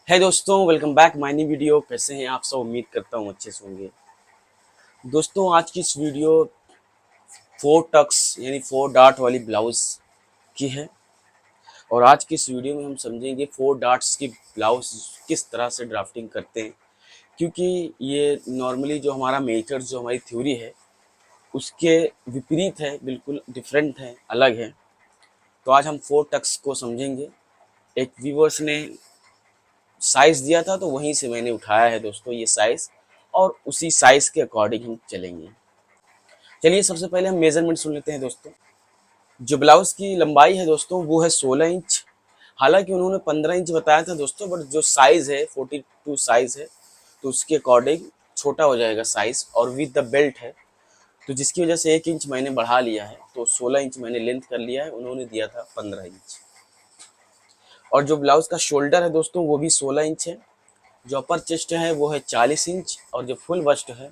है दोस्तों, welcome back my new video. कैसे हैं आप सब? उम्मीद करता हूँ अच्छे से होंगे। दोस्तों, आज की इस वीडियो फोर टक्स यानी फोर डार्ट वाली ब्लाउज की है। और आज की इस वीडियो में हम समझेंगे फोर डार्ट्स की ब्लाउज किस तरह से ड्राफ्टिंग करते हैं, क्योंकि ये नॉर्मली जो हमारा मेथड, जो हमारी थ्योरी है, उसके विपरीत है, बिल्कुल डिफरेंट है, अलग है। तो आज हम फोर टक्स को समझेंगे। एक व्यूवर्स ने साइज़ दिया था तो वहीं से मैंने उठाया है दोस्तों ये साइज़, और उसी साइज़ के अकॉर्डिंग हम चलेंगे। चलिए, सबसे पहले हम मेजरमेंट सुन लेते हैं दोस्तों। जो ब्लाउज़ की लंबाई है दोस्तों वो है 16 इंच। हालांकि उन्होंने 15 इंच बताया था दोस्तों, बट जो साइज़ है 42 साइज़ है, तो उसके अकॉर्डिंग छोटा हो जाएगा साइज़। और विद द बेल्ट है, तो जिसकी वजह से 1 इंच मैंने बढ़ा लिया है, तो 16 इंच मैंने लेंथ कर लिया है। उन्होंने दिया था 15 इंच। और जो ब्लाउज़ का शोल्डर है दोस्तों वो भी 16 इंच है। जो अपर चेस्ट है वो है 40 इंच, और जो फुल बस्ट है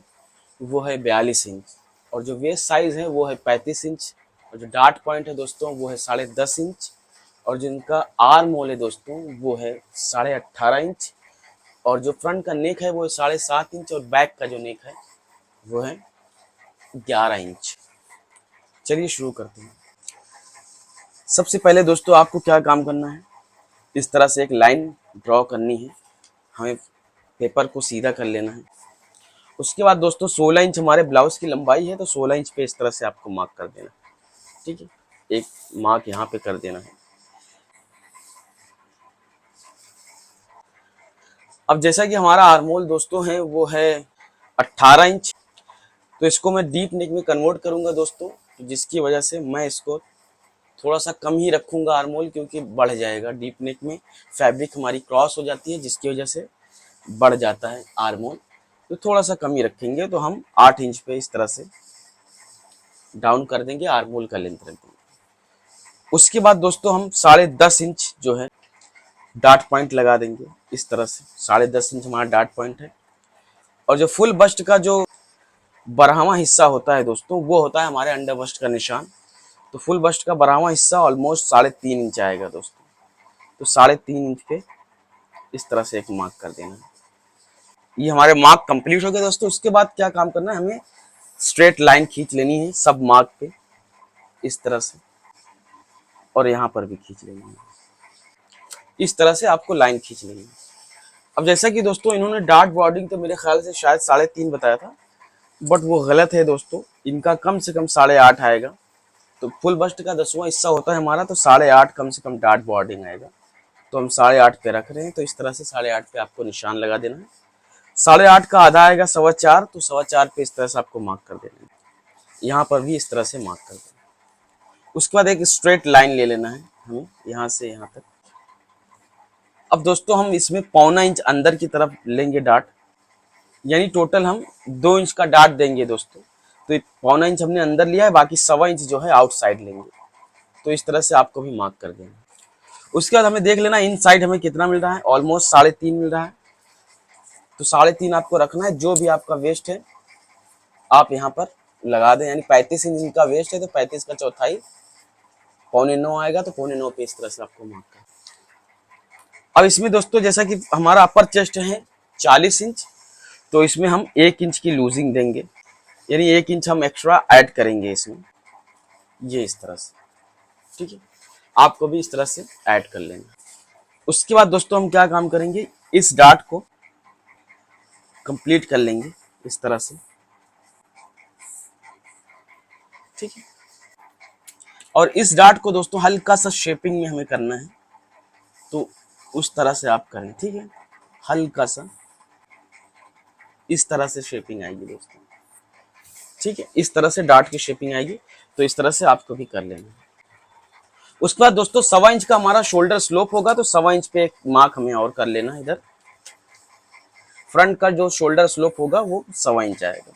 वो है 42 इंच। और जो वेस्ट साइज है वो है 35 इंच। और जो डार्ट पॉइंट है दोस्तों वो है 10.5 इंच। और जिनका आर्म होल है दोस्तों वो है 18.5 इंच। और जो फ्रंट का नेक है वो है 7.5 इंच। और बैक का जो नेक है वो है 11 इंच। चलिए शुरू करते हैं। सबसे पहले दोस्तों आपको क्या काम करना है, इस तरह से एक लाइन ड्रॉ करनी है। हमें पेपर को सीधा कर लेना है। उसके बाद दोस्तों 16 इंच हमारे ब्लाउज की लंबाई है, तो 16 इंच पे इस तरह से आपको मार्क कर देना है। ठीक है, एक मार्क यहाँ पे कर देना है। अब जैसा कि हमारा आर्मोल दोस्तों है वो है 18 इंच, तो इसको मैं डीप नेक में कन्वर्ट करूंगा दोस्तों, तो जिसकी वजह से मैं इसको थोड़ा सा कम ही रखूंगा आर्मोल, क्योंकि बढ़ जाएगा डीप नेक में। फैब्रिक हमारी क्रॉस हो जाती है, जिसकी वजह से बढ़ जाता है आर्मोल। तो थोड़ा सा कम ही रखेंगे, तो हम 8 इंच पे इस तरह से डाउन कर देंगे, आर्मोल का लेंथ रख देंगे। उसके बाद दोस्तों हम 10.5 इंच जो है डार्ट पॉइंट लगा देंगे इस तरह से। 10.5 इंच हमारा डार्ट पॉइंट है। और जो फुल बस्ट का जो बरहवा हिस्सा होता है दोस्तों वो होता है हमारे अंडर बस्ट का निशान। तो फुल बस्ट का बरहवा हिस्सा ऑलमोस्ट 3.5 इंच आएगा दोस्तों। तो 3.5 इंच पे इस तरह से एक मार्क कर देना है। ये हमारे मार्क कंप्लीट हो गए दोस्तों। उसके बाद क्या काम करना है, हमें स्ट्रेट लाइन खींच लेनी है सब मार्क पे इस तरह से, और यहाँ पर भी खींच लेनी है। इस तरह से आपको लाइन खींच लेनी है। अब जैसा कि दोस्तों इन्होंने डार्ट बॉर्डिंग तो मेरे ख्याल से शायद 3.5 बताया था, बट वो गलत है दोस्तों। इनका कम से कम 8.5 आएगा। तो फुल बस्ट का 10वां हिस्सा होता है हमारा, तो 8.5 कम से कम डार्ट बॉर्डिंग आएगा। तो हम 8.5 पे रख रहे हैं, तो इस तरह से 8.5 पे आपको निशान लगा देना है। 8.5 का आधा आएगा 4.25, तो 4.25 पे इस तरह से आपको मार्क कर देना है। यहाँ पर भी इस तरह से मार्क कर देना है। उसके बाद एक स्ट्रेट लाइन ले लेना है हमें यहाँ से यहाँ तक। अब दोस्तों हम इसमें 1.25 इंच अंदर की तरफ लेंगे डार्ट, यानी टोटल हम 2 इंच का डार्ट देंगे दोस्तों। तो 1.25 इंच हमने अंदर लिया है, बाकी 1.25 इंच जो है आउटसाइड लेंगे। तो इस तरह से आपको भी मार्क कर देना। उसके बाद हमें देख लेना इन साइड हमें कितना मिल रहा है। ऑलमोस्ट 3.5 मिल रहा है, तो 3.5 आपको रखना है। जो भी आपका वेस्ट है आप यहाँ पर लगा दें, यानी 35 इंच इनका वेस्ट है, तो 35 का चौथाई 8.25 आएगा, तो 8.25 पे इस तरह से आपको मार्क कर। अब इसमें दोस्तों जैसा कि हमारा अपर चेस्ट है 40 इंच, तो इसमें हम 1 इंच की लूजिंग देंगे, यानी 1 इंच हम एक्स्ट्रा ऐड करेंगे इसमें, ये इस तरह से। ठीक है, आपको भी इस तरह से ऐड कर लेना। उसके बाद दोस्तों हम क्या काम करेंगे, इस डार्ट को कंप्लीट कर लेंगे इस तरह से। ठीक है, और इस डार्ट को दोस्तों हल्का सा शेपिंग में हमें करना है, तो उस तरह से आप करें। ठीक है, हल्का सा इस तरह से शेपिंग आएगी दोस्तों। ठीक है, इस तरह से डार्ट की शेपिंग आएगी, तो इस तरह से आपको भी कर लेना है। उसके बाद दोस्तों 1.25 इंच का हमारा शोल्डर स्लोप होगा, तो 1.25 इंच पे एक मार्क हमें और कर लेना है। इधर फ्रंट का जो शोल्डर स्लोप होगा वो 1.25 इंच आएगा।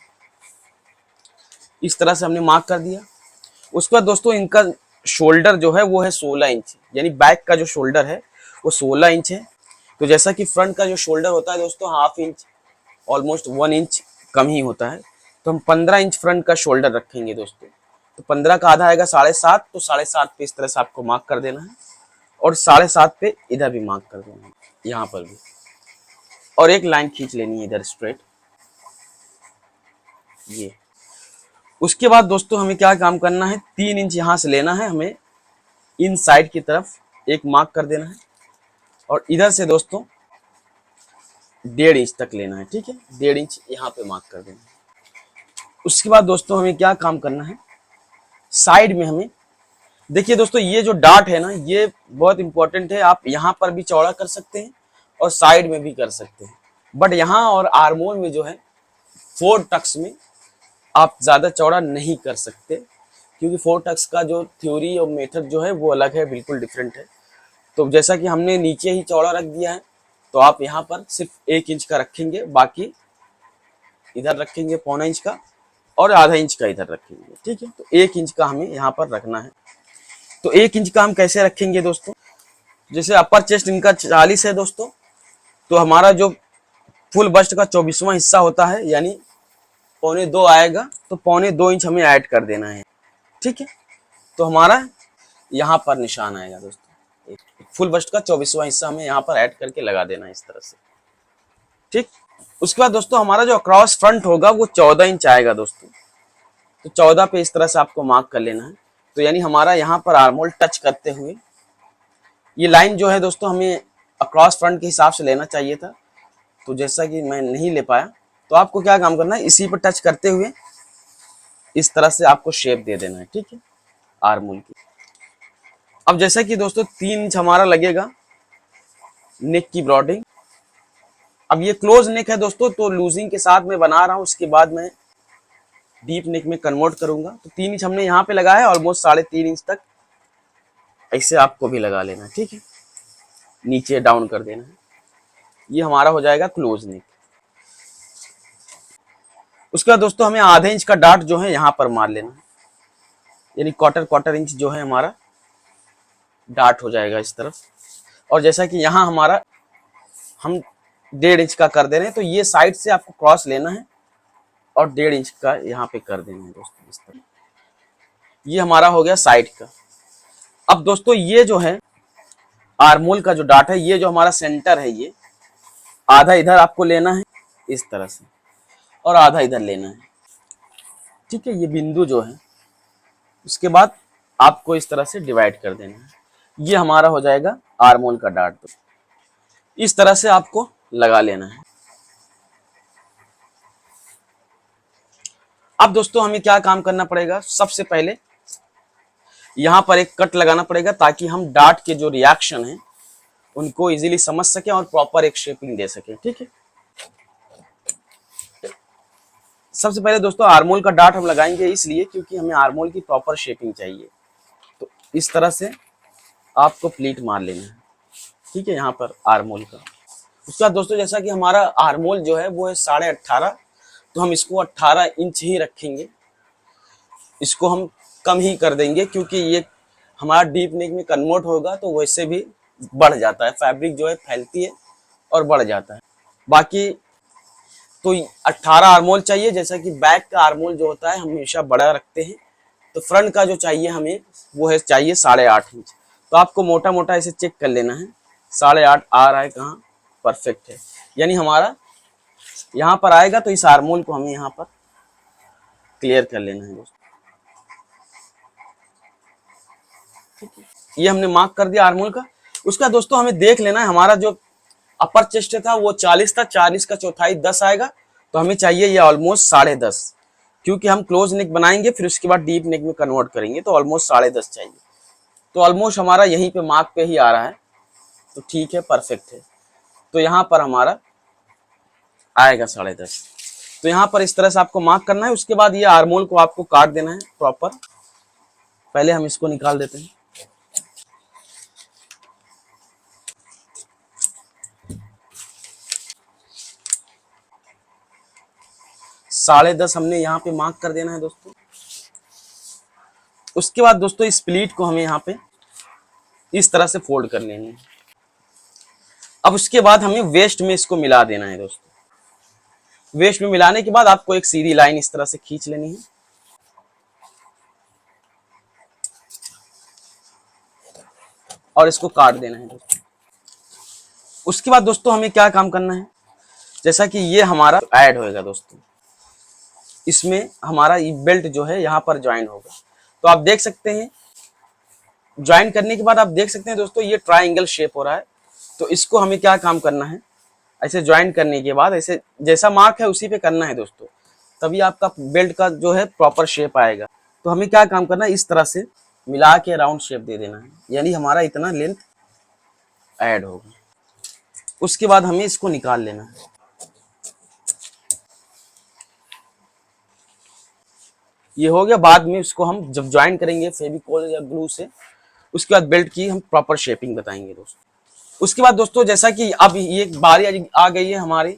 इस तरह से हमने मार्क कर दिया। उसके बाद दोस्तों इनका शोल्डर जो है वो है 16 इंच, यानी बैक का जो शोल्डर है वो 16 इंच है। तो जैसा कि फ्रंट का जो शोल्डर होता है दोस्तों हाफ इंच, ऑलमोस्ट 1 इंच कम ही होता है, तो हम 15 इंच फ्रंट का शोल्डर रखेंगे दोस्तों। तो 15 का आधा आएगा 7.5, तो 7.5 पे इस तरह से आपको मार्क कर देना है। और 7.5 पे इधर भी मार्क कर देना है, यहाँ पर भी। और एक लाइन खींच लेनी है इधर स्ट्रेट, ये। उसके बाद दोस्तों हमें क्या काम करना है, 3 इंच यहाँ से लेना है हमें, इन साइड की तरफ एक मार्क कर देना है, और इधर से दोस्तों 1.5 इंच तक लेना है, ठीक है, 1.5 इंच यहाँ पे मार्क कर देना है। उसके बाद दोस्तों हमें क्या काम करना है, साइड में हमें, देखिए दोस्तों ये जो डार्ट है ना, ये बहुत इंपॉर्टेंट है। आप यहाँ पर भी चौड़ा कर सकते हैं और साइड में भी कर सकते हैं, बट यहाँ और आर्मोल में जो है 4 टक्स में आप ज्यादा चौड़ा नहीं कर सकते, क्योंकि 4 टक्स का जो थ्योरी और मेथड जो है वो अलग है, बिल्कुल डिफरेंट है। तो जैसा कि हमने नीचे ही चौड़ा रख दिया है, तो आप यहाँ पर सिर्फ 1 इंच का रखेंगे, बाकी इधर रखेंगे 1.25 इंच का और आधा इंच का इधर रखेंगे, ठीक है। तो 1 इंच का हमें यहाँ पर रखना है। तो 1 इंच का हम कैसे रखेंगे दोस्तों, जैसे अपर चेस्ट इनका 40 है दोस्तों, तो हमारा जो फुल बस्ट का 24वां हिस्सा होता है, यानी 1.25 आएगा, तो 1.25 इंच हमें ऐड कर देना है, ठीक है। तो हमारा यहाँ पर निशान आएगा दोस्तों, फुल बस्ट का 24वां हिस्सा हमें यहाँ पर ऐड करके लगा देना है इस तरह से, ठीक। उसके बाद दोस्तों हमारा जो अक्रॉस फ्रंट होगा वो 14 इंच आएगा दोस्तों, तो 14 पे इस तरह से आपको मार्क कर लेना है। तो यानी हमारा यहाँ पर आर्मोल टच करते हुए ये लाइन जो है दोस्तों हमें अक्रॉस फ्रंट के हिसाब से लेना चाहिए था, तो जैसा कि मैं नहीं ले पाया, तो आपको क्या काम करना है, इसी पर टच करते हुए इस तरह से आपको शेप दे देना है, ठीक है, आर्मोल की। अब जैसा कि दोस्तों 3 इंच हमारा लगेगा नेक की ब्रॉडिंग। अब ये क्लोज नेक है दोस्तों, तो लूजिंग के साथ मैं बना रहा हूँ, उसके बाद मैं डीप नेक में कन्वर्ट करूंगा। तो 3 इंच हमने यहाँ पे लगाया है, ऑलमोस्ट 3.5 इंच तक ऐसे आपको भी लगा लेना है, ठीक है, नीचे डाउन कर देना है। ये हमारा हो जाएगा क्लोज नेक। उसके बाद दोस्तों हमें आधे इंच का डार्ट जो है यहाँ पर मार लेना है, यानी क्वार्टर इंच जो है हमारा डार्ट हो जाएगा इस तरफ। और जैसा कि यहाँ हमारा हम 1.5 इंच का कर दे रहे हैं, तो ये साइड से आपको क्रॉस लेना है और 1.5 इंच का यहाँ पे कर देना है दोस्तों इस तरह। ये हमारा हो गया साइड का। अब दोस्तों ये जो है आर्मोल का जो डार्ट है, ये जो हमारा सेंटर है, ये आधा इधर आपको लेना है इस तरह से और आधा इधर लेना है, ठीक है, ये बिंदु जो है, उसके बाद आपको इस तरह से डिवाइड कर देना है। ये हमारा हो जाएगा आर्मोल का डार्ट। तो इस तरह से आपको लगा लेना है। अब दोस्तों हमें क्या काम करना पड़ेगा, सबसे पहले यहां पर एक कट लगाना पड़ेगा, ताकि हम डार्ट के जो रिएक्शन है उनको इजीली समझ सके और प्रॉपर एक शेपिंग दे सके, ठीक है। सबसे पहले दोस्तों आर्मोल का डार्ट हम लगाएंगे इसलिए क्योंकि हमें आर्मोल की प्रॉपर शेपिंग चाहिए। तो इस तरह से आपको प्लीट मार लेना है, ठीक है, यहाँ पर आर्मोल का। उसका दोस्तों जैसा कि हमारा आर्मोल जो है वो है 18.5, तो हम इसको 18 इंच ही रखेंगे, इसको हम कम ही कर देंगे, क्योंकि ये हमारा डीप नेक में कन्वर्ट होगा तो वैसे भी बढ़ जाता है, फैब्रिक जो है फैलती है और बढ़ जाता है। बाकी तो 18 आर्मोल चाहिए, जैसा कि बैक का आर्मोल जो होता है हम हमेशा बड़ा रखते हैं, तो फ्रंट का जो चाहिए हमें वो है चाहिए 8.5 इंच। तो आपको मोटा मोटा ऐसे चेक कर लेना है, 8.5 आ रहा है कहाँ, परफेक्ट है, यानी हमारा यहाँ पर आएगा। तो इस आर्मोल को हमें यहाँ पर क्लियर कर लेना है दोस्तों, ठीक है। ये हमने मार्क कर दिया आर्मोल का। उसका दोस्तों हमें देख लेना है, हमारा जो अपर चेस्ट था वो 40 था, 40 का चौथाई 10 आएगा, तो हमें चाहिए ये ऑलमोस्ट 10.5, क्योंकि हम क्लोज नेक बनाएंगे फिर उसके बाद डीप नेक में कन्वर्ट करेंगे, तो ऑलमोस्ट 10.5 चाहिए। तो ऑलमोस्ट हमारा यहीं पे मार्क पे ही आ रहा है, तो ठीक है, परफेक्ट है। तो यहाँ पर हमारा आएगा 10.5। तो यहाँ पर इस तरह से आपको मार्क करना है। उसके बाद ये आर्मोल को आपको काट देना है प्रॉपर। पहले हम इसको निकाल देते हैं। साढ़े 10 हमने यहाँ पे मार्क कर देना है दोस्तों। उसके बाद दोस्तों इस प्लीट को हमें यहाँ पे इस तरह से फोल्ड कर लेनी है। अब उसके बाद हमें वेस्ट में इसको मिला देना है दोस्तों। वेस्ट में मिलाने के बाद आपको एक सीधी लाइन इस तरह से खींच लेनी है और इसको काट देना है दोस्तों। उसके बाद दोस्तों हमें क्या काम करना है, जैसा कि ये हमारा ऐड होएगा दोस्तों, इसमें हमारा ये बेल्ट जो है यहाँ पर ज्वाइन होगा। तो आप देख सकते हैं ज्वाइन करने के बाद आप देख सकते हैं दोस्तों ये ट्राइंगल शेप हो रहा है। तो इसको हमें क्या काम करना है, ऐसे ज्वाइन करने के बाद ऐसे जैसा मार्क है उसी पे करना है दोस्तों, तभी आपका बेल्ट का जो है प्रॉपर शेप आएगा। तो हमें क्या काम करना है, इस तरह से मिला के राउंड शेप दे देना है, यानी हमारा इतना लेंथ ऐड होगा। उसके बाद हमें इसको निकाल लेना है। ये हो गया, बाद में इसको हम जब ज्वाइन करेंगे फेविकोल या ग्लू से, उसके बाद बेल्ट की हम प्रॉपर शेपिंग बताएंगे दोस्तों। उसके बाद दोस्तों जैसा कि अब ये बारी आ गई है हमारी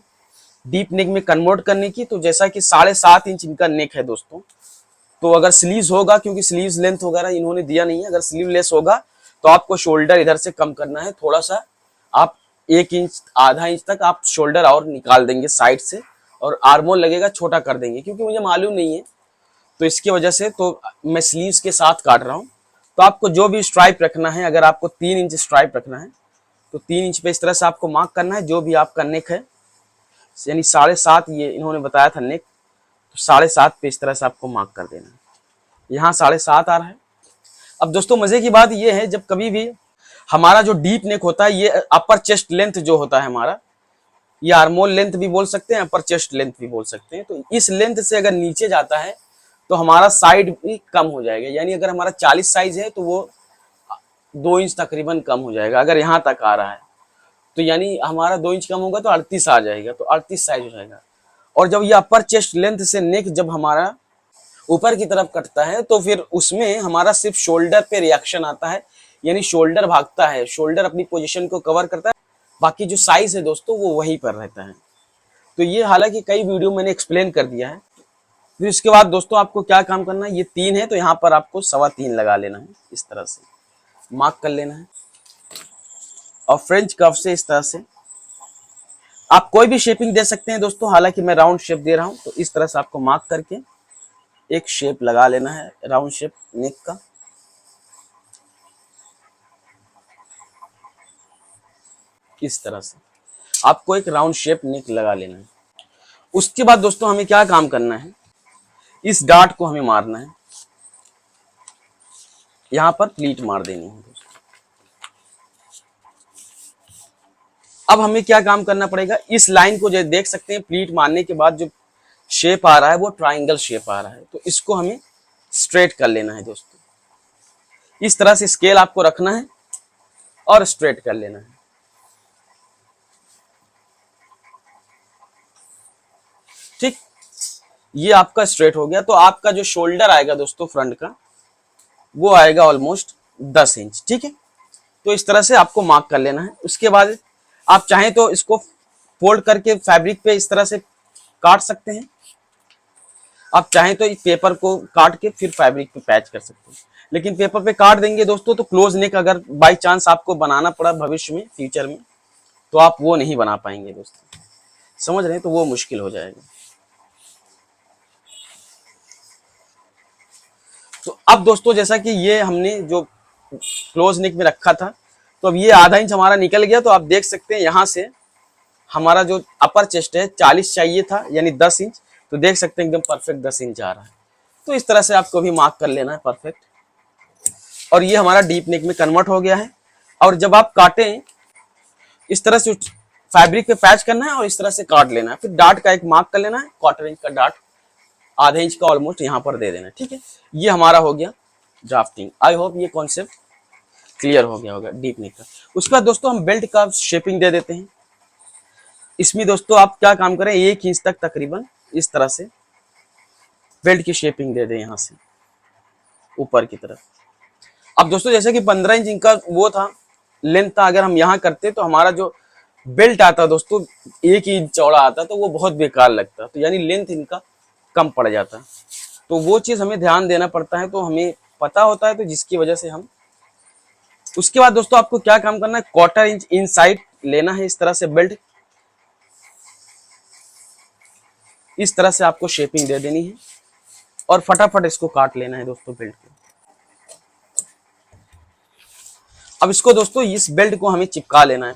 डीप नेक में कन्वर्ट करने की। तो जैसा कि 7.5 इंच इनका नेक है दोस्तों, तो अगर स्लीव्स होगा, क्योंकि स्लीव्स लेंथ वगैरह इन्होंने दिया नहीं है, अगर स्लीवलेस होगा तो आपको शोल्डर इधर से कम करना है थोड़ा सा, आप 1 इंच आधा इंच तक आप शोल्डर और निकाल देंगे साइड से, और आर्मोल लगेगा छोटा कर देंगे, क्योंकि मुझे मालूम नहीं है तो इसकी वजह से तो मैं स्लीव्स के साथ काट रहा हूँ। तो आपको जो भी स्ट्राइप रखना है, अगर आपको 3 इंच स्ट्राइप रखना है तो 3 इंच पे इस तरह से आपको मार्क करना है। जो भी आपका नेक है, यानी 7.5 ये इन्होंने बताया था नेक, तो 7.5 पे इस तरह से आपको मार्क कर देना है। यहाँ 7.5 आ रहा है। अब दोस्तों मजे की बात ये है, जब कभी भी हमारा जो डीप नेक होता है, ये अपर चेस्ट लेंथ जो होता है हमारा, ये आर्मोल लेंथ भी बोल सकते हैं, अपर चेस्ट लेंथ भी बोल सकते हैं। तो इस लेंथ से अगर नीचे जाता है तो हमारा साइड भी कम हो जाएगा, यानी अगर हमारा 40 साइज है तो वो 2 इंच तकरीबन कम हो जाएगा। अगर यहाँ तक आ रहा है तो यानी हमारा 2 इंच कम होगा तो 38 आ जाएगा, तो 38 साइज हो जाएगा। और जब ये अपर चेस्ट लेंथ से नेक जब हमारा ऊपर की तरफ कटता है तो फिर उसमें हमारा सिर्फ शोल्डर पे रिएक्शन आता है, यानी शोल्डर भागता है, शोल्डर अपनी पोजीशन को कवर करता है, बाकी जो साइज है दोस्तों वो वहीं पर रहता है। तो ये हालांकि कई वीडियो मैंने एक्सप्लेन कर दिया है। फिर इसके बाद दोस्तों आपको क्या काम करना है, ये 3 है तो यहाँ पर आपको 3.25 लगा लेना है, इस तरह से मार्क कर लेना है। और फ्रेंच कर्व से इस तरह से आप कोई भी शेपिंग दे सकते हैं दोस्तों, हालांकि मैं राउंड शेप दे रहा हूं, तो इस तरह से आपको मार्क करके एक शेप लगा लेना है राउंड शेप नेक का। इस तरह से आपको एक राउंड शेप नेक लगा लेना है। उसके बाद दोस्तों हमें क्या काम करना है, इस डार्ट को हमें मारना है, यहां पर प्लीट मार देनी है दोस्तों। अब हमें क्या काम करना पड़ेगा, इस लाइन को जो देख सकते हैं प्लीट मारने के बाद जो शेप आ रहा है वो ट्राइंगल शेप आ रहा है, तो इसको हमें स्ट्रेट कर लेना है दोस्तों। इस तरह से स्केल आपको रखना है और स्ट्रेट कर लेना है। ठीक, ये आपका स्ट्रेट हो गया। तो आपका जो शोल्डर आएगा दोस्तों फ्रंट का, वो आएगा ऑलमोस्ट 10 इंच। ठीक है, तो इस तरह से आपको मार्क कर लेना है। उसके बाद आप चाहें तो इसको फोल्ड करके फैब्रिक पे इस तरह से काट सकते हैं, आप चाहें तो इस पेपर को काट के फिर फैब्रिक पे पैच कर सकते हैं। लेकिन पेपर पे काट देंगे दोस्तों तो क्लोज नेक अगर बाई चांस आपको बनाना पड़ा भविष्य में, फ्यूचर में, तो आप वो नहीं बना पाएंगे दोस्तों, समझ रहे हैं, तो वो मुश्किल हो जाएगा। तो अब दोस्तों जैसा कि ये हमने जो क्लोज नेक में रखा था, तो अब ये आधा इंच हमारा निकल गया। तो आप देख सकते हैं यहाँ से हमारा जो अपर चेस्ट है 40 चाहिए था, यानी 10 इंच, तो देख सकते हैं एकदम परफेक्ट 10 इंच आ रहा है। तो इस तरह से आपको भी मार्क कर लेना है परफेक्ट। और ये हमारा डीप नेक में कन्वर्ट हो गया है। और जब आप काटें इस तरह से फैब्रिक पे पैच करना है और इस तरह से काट लेना है। फिर डार्ट का एक मार्क कर लेना है, 1/4 इंच का डार्ट, आधे इंच का ऑलमोस्ट यहाँ पर दे देना है। ठीक है, ये हमारा हो गया ड्राफ्टिंग। आई होप ये कॉन्सेप्ट क्लियर हो गया होगा डीप नेक का। उसके बाद दोस्तों हम बेल्ट का शेपिंग दे देते हैं। इसमें दोस्तों आप क्या काम करें, 1 इंच तक तकरीबन इस तरह से बेल्ट की शेपिंग दे दें यहाँ से ऊपर की तरफ। अब दोस्तों जैसे कि 15 इंच इनका वो था लेंथ था, अगर हम यहाँ करते तो हमारा जो बेल्ट आता दोस्तों 1 इंच चौड़ा आता, तो वो बहुत बेकार लगता, तो यानी लेंथ इनका कम पड़ जाता। तो वो चीज हमें ध्यान देना पड़ता है, तो हमें पता होता है, तो जिसकी वजह से हम। उसके बाद दोस्तों आपको क्या काम करना है, 1/4 इंच इनसाइड लेना है इस तरह से बेल्ट, इस तरह से आपको शेपिंग दे देनी है और फटाफट इसको काट लेना है दोस्तों बेल्ट को। अब इसको दोस्तों इस बेल्ट को हमें चिपका लेना है।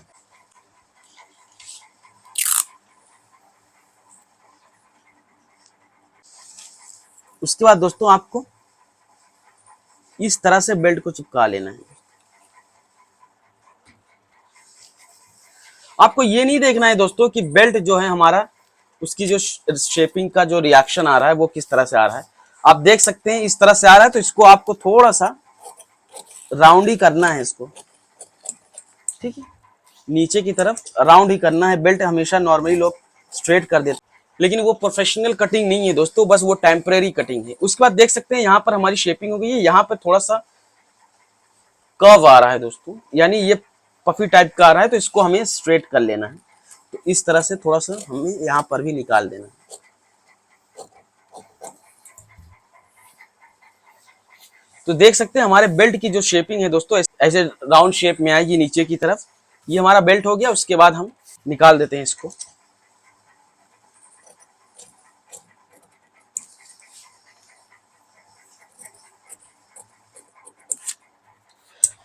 उसके बाद दोस्तों आपको इस तरह से बेल्ट को चिपका लेना है। आपको ये नहीं देखना है दोस्तों कि बेल्ट जो है हमारा, उसकी जो शेपिंग का जो रिएक्शन आ रहा है वो किस तरह से आ रहा है। आप देख सकते हैं इस तरह से आ रहा है, तो इसको आपको थोड़ा सा राउंड ही करना है इसको, ठीक है, नीचे की तरफ राउंड ही करना है। बेल्ट हमेशा नॉर्मली लोग स्ट्रेट कर देते हैं, लेकिन वो प्रोफेशनल कटिंग नहीं है दोस्तों, बस वो टेम्परेरी कटिंग है। उसके बाद देख सकते हैं यहाँ पर हमारी शेपिंग हो गई है, यहाँ पर थोड़ा सा कर्व आ रहा है दोस्तों, यानी ये पफी टाइप का आ रहा है, तो इसको हमें स्ट्रेट कर लेना है। तो इस तरह से थोड़ा सा हमें यहाँ पर भी निकाल देना है। तो देख सकते हैं हमारे बेल्ट की जो शेपिंग है दोस्तों, ऐसे राउंड शेप में आएगी नीचे की तरफ। ये हमारा बेल्ट हो गया। उसके बाद हम निकाल देते हैं इसको।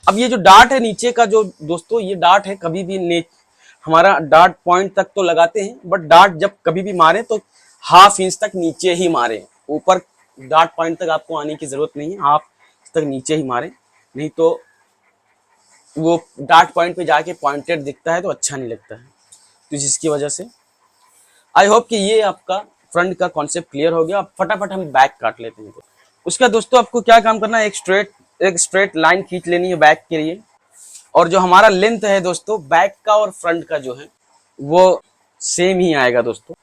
अब ये जो डार्ट है नीचे का जो दोस्तों, ये डार्ट है, कभी भी हमारा डार्ट पॉइंट तक तो लगाते हैं, बट डार्ट जब कभी भी मारे तो ½ इंच तक नीचे ही मारे। ऊपर डार्ट पॉइंट तक आपको आने की जरूरत नहीं है, ½ इंच तक नीचे ही मारे, नहीं तो वो डार्ट पॉइंट पे जाके पॉइंटेड दिखता है तो अच्छा नहीं लगता है। तो जिसकी वजह से आई होप कि ये आपका फ्रंट का कॉन्सेप्ट क्लियर हो गया। अब फटाफट हम बैक काट लेते हैं। उसका दोस्तों आपको क्या काम करना है, एक स्ट्रेट लाइन खींच लेनी है बैक के लिए। और जो हमारा लेंथ है दोस्तों बैक का और फ्रंट का जो है वो सेम ही आएगा दोस्तों,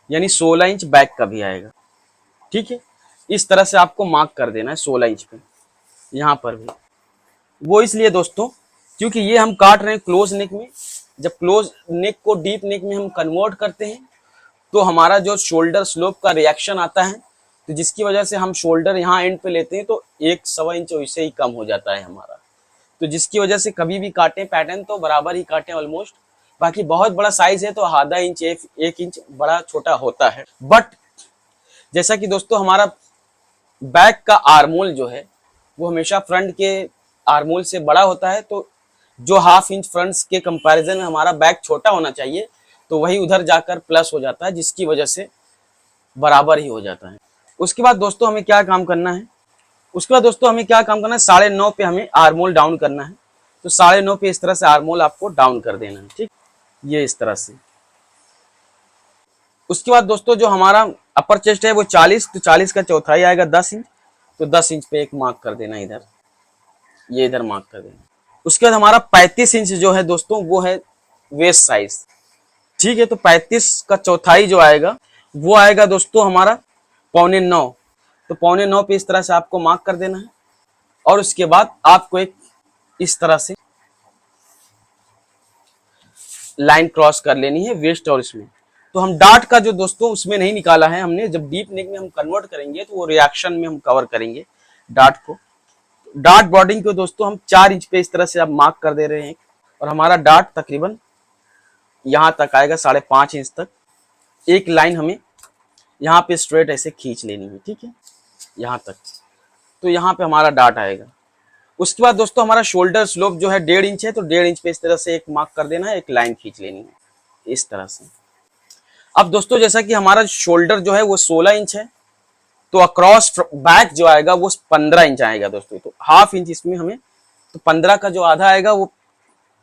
यानी 16 इंच बैक का भी आएगा, ठीक है। इस तरह से आपको मार्क कर देना है 16 इंच पे, यहाँ पर भी। वो इसलिए दोस्तों क्योंकि ये हम काट रहे हैं क्लोज नेक में। जब क्लोज नेक को डीप नेक में हम कन्वर्ट करते हैं तो हमारा जो शोल्डर स्लोप का रिएक्शन आता है, तो जिसकी वजह से हम शोल्डर यहाँ एंड पे लेते हैं तो 1 सवा इंच वैसे ही कम हो जाता है हमारा। तो जिसकी वजह से कभी भी काटें पैटर्न तो बराबर ही काटें ऑलमोस्ट। बाकी बहुत बड़ा साइज है तो ½ इंच 1 इंच बड़ा छोटा होता है। बट जैसा कि दोस्तों हमारा बैक का आर्मोल जो है वो हमेशा फ्रंट के आर्मोल से बड़ा होता है, तो जो ½ इंच फ्रंट के कंपैरिजन में हमारा बैक छोटा होना चाहिए, तो वही उधर जाकर प्लस हो जाता है, जिसकी वजह से बराबर ही हो जाता है। उसके बाद दोस्तों हमें क्या काम करना है, 9.5 पे हमें आर्मोल डाउन करना है। तो 9.5 पे इस तरह से आर्मोल आपको डाउन कर देना है, ठीक, ये इस तरह से। उसके बाद दोस्तों जो हमारा अपर चेस्ट है वो 40, तो 40 का चौथाई आएगा 10 इंच, तो 10 इंच पे एक मार्क कर देना इधर, ये इधर मार्क कर देना। उसके बाद हमारा 35 इंच जो है दोस्तों वो है वेस्ट साइज, ठीक है। तो 35 का चौथाई जो आएगा वो आएगा दोस्तों हमारा 8.25, तो 8.25 पे इस तरह से आपको मार्क कर देना है। और उसके बाद आपको एक इस तरह से लाइन क्रॉस कर लेनी है वेस्ट और इसमें। तो हम डार्ट का जो दोस्तों उसमें नहीं निकाला है हमने, जब डीप नेक में हम कन्वर्ट करेंगे तो वो रिएक्शन में हम कवर करेंगे डार्ट को। डार्ट बॉर्डिंग को दोस्तों हम 4 इंच पे इस तरह से आप मार्क कर दे रहे हैं, और हमारा डार्ट तकरीबन यहाँ तक आएगा 5.5 इंच तक। एक लाइन हमें यहाँ पे स्ट्रेट ऐसे खींच लेनी है, ठीक है, यहाँ तक। तो यहाँ पे हमारा डार्ट आएगा। उसके बाद दोस्तों हमारा शोल्डर स्लोप जो है 1.5 इंच है, तो 1.5 इंच पे इस तरह से एक मार्क कर देना है, एक लाइन खींच लेनी है इस तरह से। अब दोस्तों जैसा कि हमारा शोल्डर जो है वो 16 इंच है, तो अक्रॉस बैक जो आएगा वो 15 इंच आएगा दोस्तों। तो ½ इंच इसमें हमें, तो 15 का जो आधा आएगा वो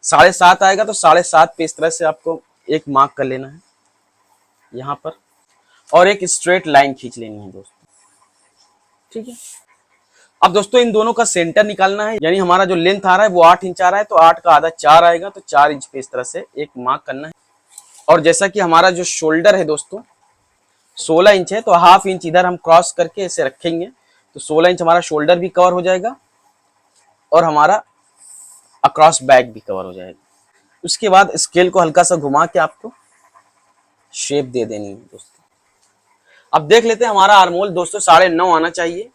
7.5 आएगा, तो 7.5 पे इस तरह से आपको एक मार्क कर लेना है यहाँ पर, और एक स्ट्रेट लाइन खींच लेनी है दोस्तों, ठीक है। अब दोस्तों इन दोनों का सेंटर निकालना है, यानी हमारा जो लेंथ आ रहा है वो 8 इंच आ रहा है, तो 8 का आधा 4 आएगा, तो 4 इंच पे इस तरह से एक मार्क करना है। और जैसा कि हमारा जो शोल्डर है दोस्तों 16 इंच है, तो ½ इंच इधर हम क्रॉस करके इसे रखेंगे, तो 16 इंच हमारा शोल्डर भी कवर हो जाएगा और हमारा अक्रॉस बैक भी कवर हो जाएगा। उसके बाद स्केल को हल्का सा घुमा के आपको शेप दे देनी है दोस्तों। अब देख लेते हैं हमारा आर्मोल दोस्तों 9.5 आना चाहिए,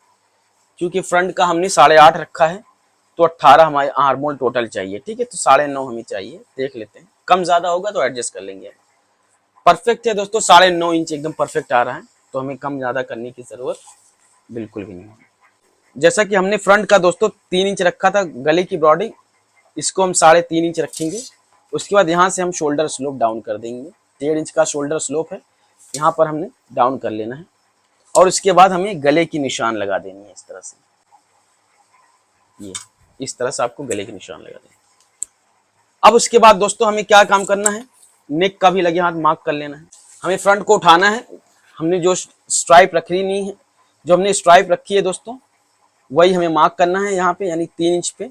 क्योंकि फ्रंट का हमने 8.5 रखा है, तो 18 हमारे आर्मोल टोटल चाहिए, ठीक है। तो 9.5 हमें चाहिए, देख लेते हैं, कम ज्यादा होगा तो एडजस्ट कर लेंगे। परफेक्ट है दोस्तों, 9.5 इंच एकदम परफेक्ट आ रहा है, तो हमें कम ज्यादा करने की जरूरत बिल्कुल भी नहीं है। जैसा कि हमने फ्रंट का दोस्तों 3 इंच रखा था गले की ब्रॉडिंग, इसको हम 3.5 इंच रखेंगे। उसके बाद यहाँ से हम शोल्डर स्लोप डाउन कर देंगे, 1.5 इंच का शोल्डर स्लोप है, यहाँ पर हमने डाउन कर लेना है। और उसके बाद हमें गले की निशान लगा देनी है इस तरह से। ये इस तरह से आपको गले के निशान लगा देना। अब उसके बाद दोस्तों हमें क्या काम करना है, नेक का भी लगे हाथ मार्क कर लेना है। हमें फ्रंट को उठाना है। हमने जो स्ट्राइप रखी नहीं है, जो हमने स्ट्राइप रखी है दोस्तों, वही हमें मार्क करना है यहाँ पे, यानी 3 इंच पे।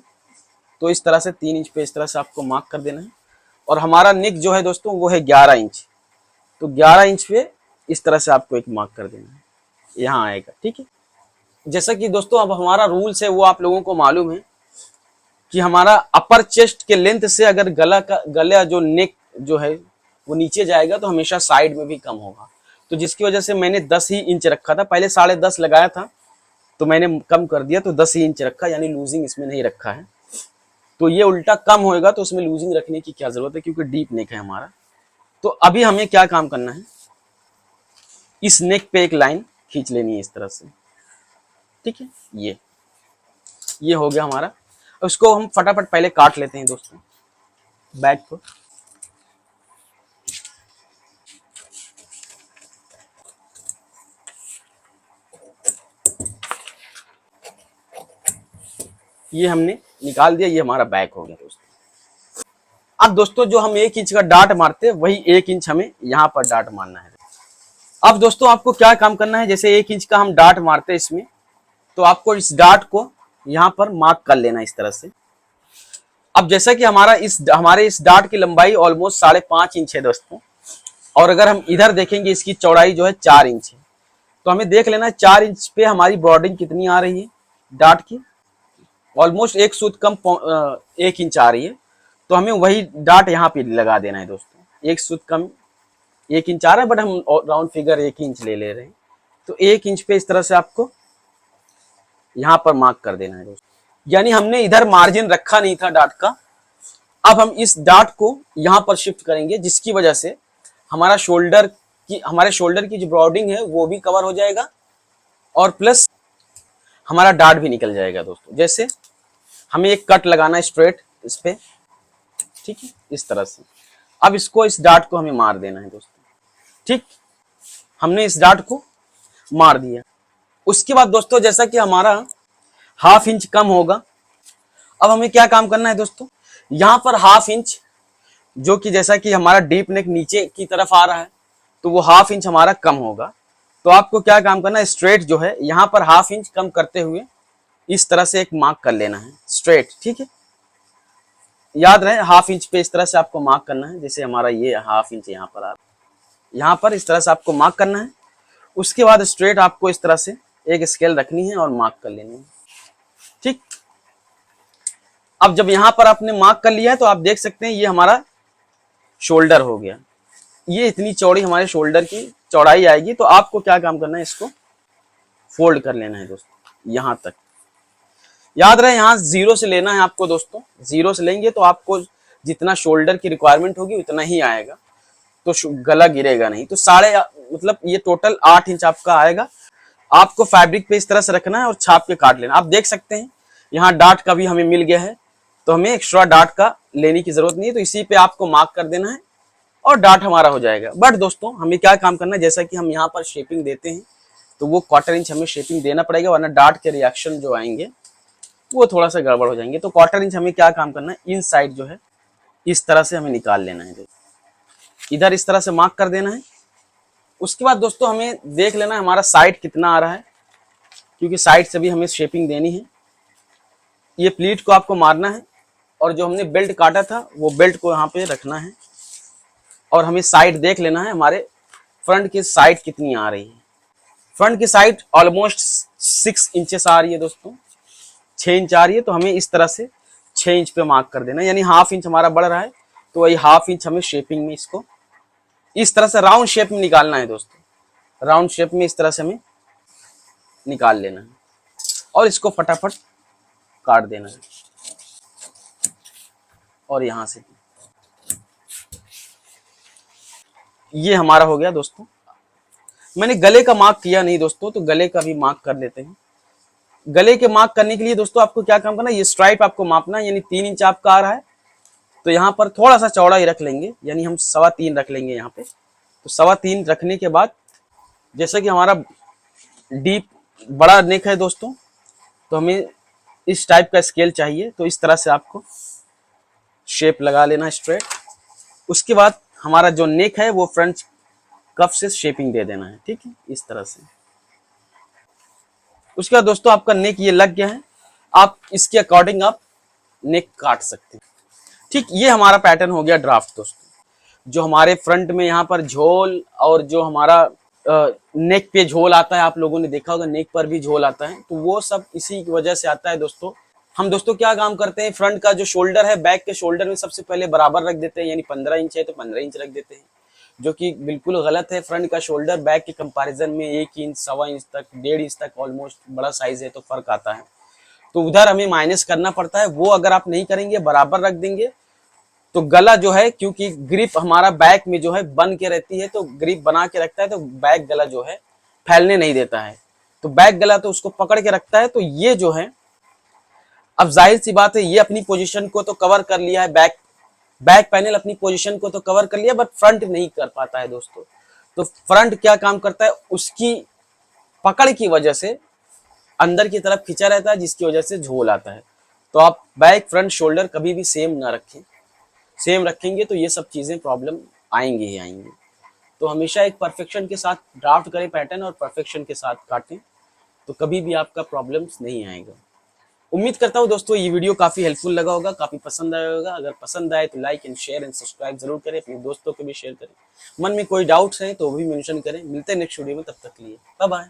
तो इस तरह से 3 इंच पे इस तरह से आपको मार्क कर देना है। और हमारा नेक जो है दोस्तों वो है 11 इंच। तो 11 इंच पे इस तरह से आपको एक मार्क कर देना है, यहाँ आएगा। ठीक है। जैसा कि दोस्तों अब हमारा रूल्स है वो आप लोगों को मालूम है कि हमारा अपर चेस्ट के लेंथ से अगर गला जो नेक जो है वो नीचे जाएगा तो हमेशा साइड में भी कम होगा। तो जिसकी वजह से मैंने 10 ही इंच रखा था, पहले 10.5 लगाया था तो मैंने कम कर दिया, तो 10 ही इंच रखा, यानी लूजिंग इसमें नहीं रखा है। तो ये उल्टा कम होएगा तो उसमें लूजिंग रखने की क्या जरूरत है, क्योंकि डीप नेक है हमारा। तो अभी हमें क्या काम करना है, इस नेक पे एक लाइन खींच लेनी है इस तरह से। ठीक है, ये हो गया हमारा। उसको हम फटाफट पहले काट लेते हैं दोस्तों, बैक को। ये हमने निकाल दिया, ये हमारा बैक हो गया दोस्तों। अब दोस्तों जो हम 1 इंच का डाट मारते हैं वही 1 इंच हमें यहाँ पर डाट मारना है। अब दोस्तों आपको क्या काम करना है, जैसे 1 इंच का हम डाट मारते हैं इसमें, तो आपको इस डाट को यहाँ पर मार्क कर लेना इस तरह से। अब जैसा कि हमारे इस डाट की लंबाई ऑलमोस्ट 5.5 इंच है दोस्तों, और अगर हम इधर देखेंगे इसकी चौड़ाई जो है 4 इंच है। तो हमें देख लेना है 4 इंच पे हमारी ब्रॉडिंग कितनी आ रही है डाट की, ऑलमोस्ट 1 सूत कम 1 इंच आ रही है। तो हमें वही डाट यहाँ पे लगा देना है दोस्तों। 1 सूत कम 1 इंच आ रहा है, बट हम राउंड फिगर 1 इंच ले रहे हैं। तो 1 इंच पे इस तरह से आपको यहाँ पर मार्क कर देना है दोस्तों। यानी हमने इधर मार्जिन रखा नहीं था डाट का, अब हम इस डाट को यहाँ पर शिफ्ट करेंगे, जिसकी वजह से हमारे शोल्डर की जो ब्रॉडिंग है वो भी कवर हो जाएगा, और प्लस हमारा डाट भी निकल जाएगा दोस्तों। जैसे हमें एक कट लगाना है स्ट्रेट इस पे, ठीक है, इस तरह से। अब इस डाट को हमें मार देना है दोस्तों। ठीक, हमने इस डाट को मार दिया। उसके बाद दोस्तों जैसा कि हमारा 1/2 इंच कम होगा, अब हमें क्या काम करना है दोस्तों, यहाँ पर 1/2 इंच, जो कि जैसा कि हमारा डीप नेक नीचे की तरफ आ रहा है, तो वो 1/2 इंच हमारा कम होगा। तो आपको क्या काम करना है, स्ट्रेट जो है यहाँ पर 1/2 इंच कम करते हुए इस तरह से एक मार्क कर लेना है स्ट्रेट। ठीक है, याद रहे 1/2 इंच पे इस तरह से आपको मार्क करना है। जैसे हमारा ये 1/2 इंच यहाँ पर यहाँ पर इस तरह से आपको मार्क करना है। उसके बाद स्ट्रेट आपको इस तरह से एक स्केल रखनी है और मार्क कर लेनी है। ठीक, अब जब यहाँ पर आपने मार्क कर लिया है तो आप देख सकते हैं ये हमारा शोल्डर हो गया। ये इतनी चौड़ी हमारे शोल्डर की चौड़ाई आएगी। तो आपको क्या काम करना है, इसको फोल्ड कर लेना है दोस्तों यहाँ तक। याद रहे यहाँ 0 से लेना है आपको दोस्तों। 0 से लेंगे तो आपको जितना शोल्डर की रिक्वायरमेंट होगी उतना ही आएगा, तो गला गिरेगा नहीं। तो मतलब ये टोटल 8 इंच आपका आएगा। आपको फैब्रिक पे इस तरह से रखना है और छाप के काट लेना। आप देख सकते हैं यहाँ डाट का भी हमें मिल गया है, तो हमें एक्स्ट्रा डाट का लेने की जरूरत नहीं है। तो इसी पे आपको मार्क कर देना है और डाट हमारा हो जाएगा। बट दोस्तों हमें क्या काम करना है, जैसा कि हम यहाँ पर शेपिंग देते हैं तो वो 1/4 इंच हमें शेपिंग देना पड़ेगा, वरना डाट के रिएक्शन जो आएंगे वो थोड़ा सा गड़बड़ हो जाएंगे। तो 1/4 इंच हमें क्या काम करना है, इन साइड जो है इस तरह से हमें निकाल लेना है। इधर इस तरह से मार्क कर देना है। उसके बाद दोस्तों हमें देख लेना है हमारा साइड कितना आ रहा है, क्योंकि साइड से भी हमें शेपिंग देनी है। ये प्लीट को आपको मारना है और जो हमने बेल्ट काटा था वो बेल्ट को यहाँ पे रखना है, और हमें साइड देख लेना है हमारे फ्रंट की साइड कितनी आ रही है। फ्रंट की साइड ऑलमोस्ट 6 इंचेस आ रही है दोस्तों, 6 इंच आ रही है। तो हमें इस तरह से 6 इंच पे मार्क कर देना, यानी 1/2 इंच हमारा बढ़ रहा है, तो वही 1/2 इंच हमें शेपिंग में इसको इस तरह से राउंड शेप में निकालना है दोस्तों। राउंड शेप में इस तरह से हमें निकाल लेना है और इसको फटाफट काट देना है। और यहां से ये हमारा हो गया दोस्तों। मैंने गले का मार्क किया नहीं दोस्तों, तो गले का भी मार्क कर लेते हैं। गले के मार्क करने के लिए दोस्तों आपको क्या काम करना है, ये स्ट्राइप आपको मापना है, यानी 3 इंच आपका आ रहा है, तो यहाँ पर थोड़ा सा चौड़ा ही रख लेंगे, यानी हम 3.25 रख लेंगे यहाँ पे। तो 3.25 रखने के बाद जैसा कि हमारा डीप बड़ा नेक है दोस्तों, तो हमें इस टाइप का स्केल चाहिए। तो इस तरह से आपको शेप लगा लेना स्ट्रेट। उसके बाद हमारा जो नेक है वो फ्रंट कफ से शेपिंग दे देना है, ठीक है, इस तरह से। उसके बाद दोस्तों आपका नेक ये लग गया है, आप इसके अकॉर्डिंग आप नेक काट सकते हैं। ठीक, ये हमारा पैटर्न हो गया ड्राफ्ट दोस्तों। जो हमारे फ्रंट में यहाँ पर झोल और जो हमारा नेक पे झोल आता है, आप लोगों ने देखा होगा नेक पर भी झोल आता है, तो वो सब इसी की वजह से आता है दोस्तों। हम दोस्तों क्या काम करते हैं, फ्रंट का जो शोल्डर है बैक के शोल्डर में सबसे पहले बराबर रख देते हैं, यानी 15 इंच है तो 15 इंच रख देते हैं, जो कि बिल्कुल गलत है। फ्रंट का शोल्डर बैक के कंपैरिजन में 1 इंच, 1.25 इंच तक, 1.5 इंच तक ऑलमोस्ट बड़ा साइज है तो फर्क आता है, तो उधर हमें माइनस करना पड़ता है। वो अगर आप नहीं करेंगे, बराबर रख देंगे, तो गला जो है, क्योंकि ग्रिप हमारा बैक में जो है बन के रहती है, तो ग्रिप बना के रखता है, तो बैक गला जो है फैलने नहीं देता है, तो बैक गला तो उसको पकड़ के रखता है। तो ये जो है, अब जाहिर सी बात है, ये अपनी पोजीशन को तो कवर कर लिया है, बैक पैनल अपनी पोजीशन को तो कवर कर लिया, बट फ्रंट नहीं कर पाता है दोस्तों। तो फ्रंट क्या काम करता है, उसकी पकड़ की वजह से अंदर की तरफ खींचा रहता है, जिसकी वजह से झोल आता है। तो आप बैक फ्रंट शोल्डर कभी भी सेम ना रखें, सेम रखेंगे तो ये सब चीजें प्रॉब्लम आएंगे ही आएंगे। तो हमेशा एक परफेक्शन के साथ ड्राफ्ट करें पैटर्न और परफेक्शन के साथ काटें, तो कभी भी आपका प्रॉब्लम्स नहीं आएगा। उम्मीद करता हूँ दोस्तों ये वीडियो काफी हेल्पफुल लगा होगा, काफी पसंद आया होगा। अगर पसंद आए तो like and share and subscribe जरूर करें, अपने दोस्तों को भी शेयर करें। मन में कोई डाउट्स हैं तो वो भी मेंशन करें। मिलते हैं नेक्स्ट वीडियो में, तब तक के लिए बाय बाय।